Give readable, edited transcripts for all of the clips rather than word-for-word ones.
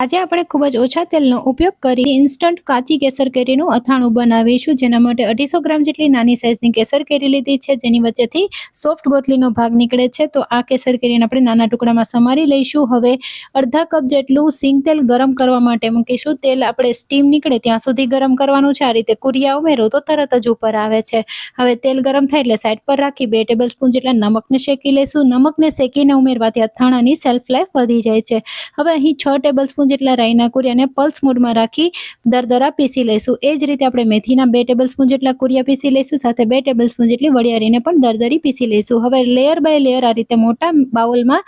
આજે આપણે ખૂબ જ ઓછા તેલનો ઉપયોગ કરી ઇન્સ્ટન્ટ કાચી કેસર કેરીનું અથાણું બનાવીશું, જેના માટે 250 ગ્રામ જેટલી નાની સાઇઝની કેસર કેરી લીધી છે, જેની વચ્ચેથી સોફ્ટ ગોથલીનો ભાગ નીકળે છે. તો આ કેસર કેરીને આપણે નાના ટુકડામાં સમારી લઈશું. હવે અડધા કપ જેટલું સિંગ તેલ ગરમ કરવા માટે મૂકીશું. તેલ આપણે સ્ટીમ નીકળે ત્યાં સુધી ગરમ કરવાનું છે. આ રીતે કુરિયા ઉમેરો તો તરત જ ઉપર આવે છે. હવે તેલ ગરમ થાય એટલે સાઈડ પર રાખી 2 ટેબલસ્પૂન જેટલા નમકને શેકી લઈશું. નમકને શેકીને ઉમેરવાથી અથાણાની સેલ્ફ લાઈફ વધી જાય છે. હવે અહીં 6 ટેબલસ્પૂન જેટલા રાઈના કુરિયાને પલ્સ મોડમાં રાખી દરદરા પીસી લઈશું. એ જ રીતે આપણે મેથીના 2 ટેબલસ્પૂન જેટલા કુરિયા પીસી લઈશું. સાથે 2 ટેબલસ્પૂન જેટલી વરિયાળીને પણ દરદરી પીસી લઈશું. હવે લેયર બાય લેયર આ રીતે મોટા બાઉલમાં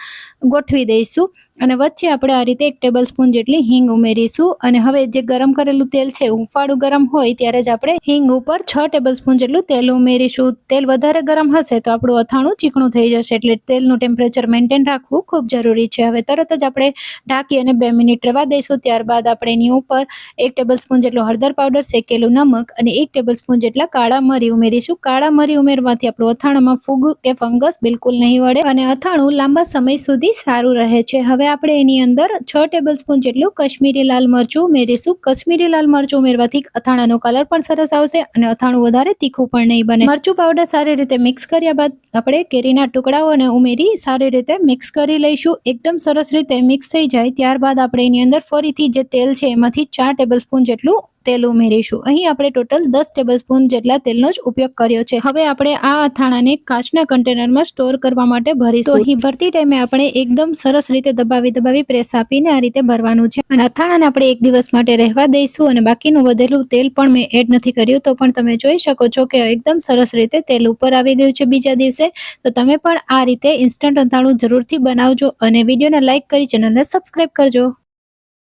ગોઠવી દઈશું અને વચ્ચે આપણે આ રીતે 1 ટેબલસ્પૂન જેટલી હિંગ ઉમેરીશું. અને હવે જે ગરમ કરેલું તેલ છે, હુંફાળું ગરમ હોય ત્યારે જ આપણે હિંગ ઉપર 6 ટેબલસ્પૂન જેટલું તેલ ઉમેરીશું. તેલ વધારે ગરમ હશે તો આપણું અથાણું ચીકણું થઈ જશે, એટલે તેલનું ટેમ્પરેચર મેન્ટેન રાખવું ખૂબ જરૂરી છે. હવે તરત જ આપણે ઢાંકી અને 2 મિનિટ રહેવા દઈશું. ત્યારબાદ આપણે એની ઉપર 1 ટેબલસ્પૂન જેટલો હળદર પાવડર, શેકેલું નમક અને 1 ટેબલસ્પૂન જેટલા કાળા મરી ઉમેરીશું. કાળા મરી ઉમેરવાથી આપણું અથાણામાં ફૂગ કે ફંગસ બિલકુલ નહીં વળે અને અથાણું લાંબા સમય સુધી સારું રહે છે. હવે આપણે એની અંદર 6 ટેબલસ્પૂન જેટલું કશ્મીરી લાલ મરચું ઉમેરીશું. કશ્મીરી લાલ મરચું ઉમેરવાથી અથાણાનો કલર પણ સરસ આવશે અને અથાણું વધારે તીખું પણ નહીં બને. મરચું પાવડર સારી રીતે મિક્સ કર્યા બાદ આપણે કેરીના ટુકડાઓને ઉમેરી સારી રીતે મિક્સ કરી લઈશું. એકદમ સરસ રીતે મિક્સ થઈ જાય ત્યારબાદ આપણે એની અંદર ફરીથી જે તેલ છે એમાંથી 4 ટેબલસ્પૂન જેટલું તેલ ઉમેરીશું. અહીં આપણે ટોટલ 10 ટેબલસ્પૂન જેટલા તેલનો જ ઉપયોગ કર્યો છે. હવે આપણે આ અથાણાને કાચના કન્ટેનરમાં સ્ટોર કરવા માટે ભરીશું. તો અહીં ભરતી ટાઈમે આપણે એકદમ સરસ રીતે દબાવી પ્રેસ આપીને આ રીતે ભરવાનું છે. અને અથાણાને આપણે 1 દિવસ માટે રહેવા દઈશું. અને બાકીનું વધેલું તેલ પણ મેં એડ નથી કર્યું, તો પણ તમે જોઈ શકો છો કે એકદમ સરસ રીતે તેલ ઉપર આવી ગયું છે બીજા દિવસે. તો તમે પણ આ રીતે ઇન્સ્ટન્ટ અથાણું જરૂરથી બનાવજો અને વિડીયોને લાઇક કરી ચેનલને સબસ્ક્રાઈબ કરજો.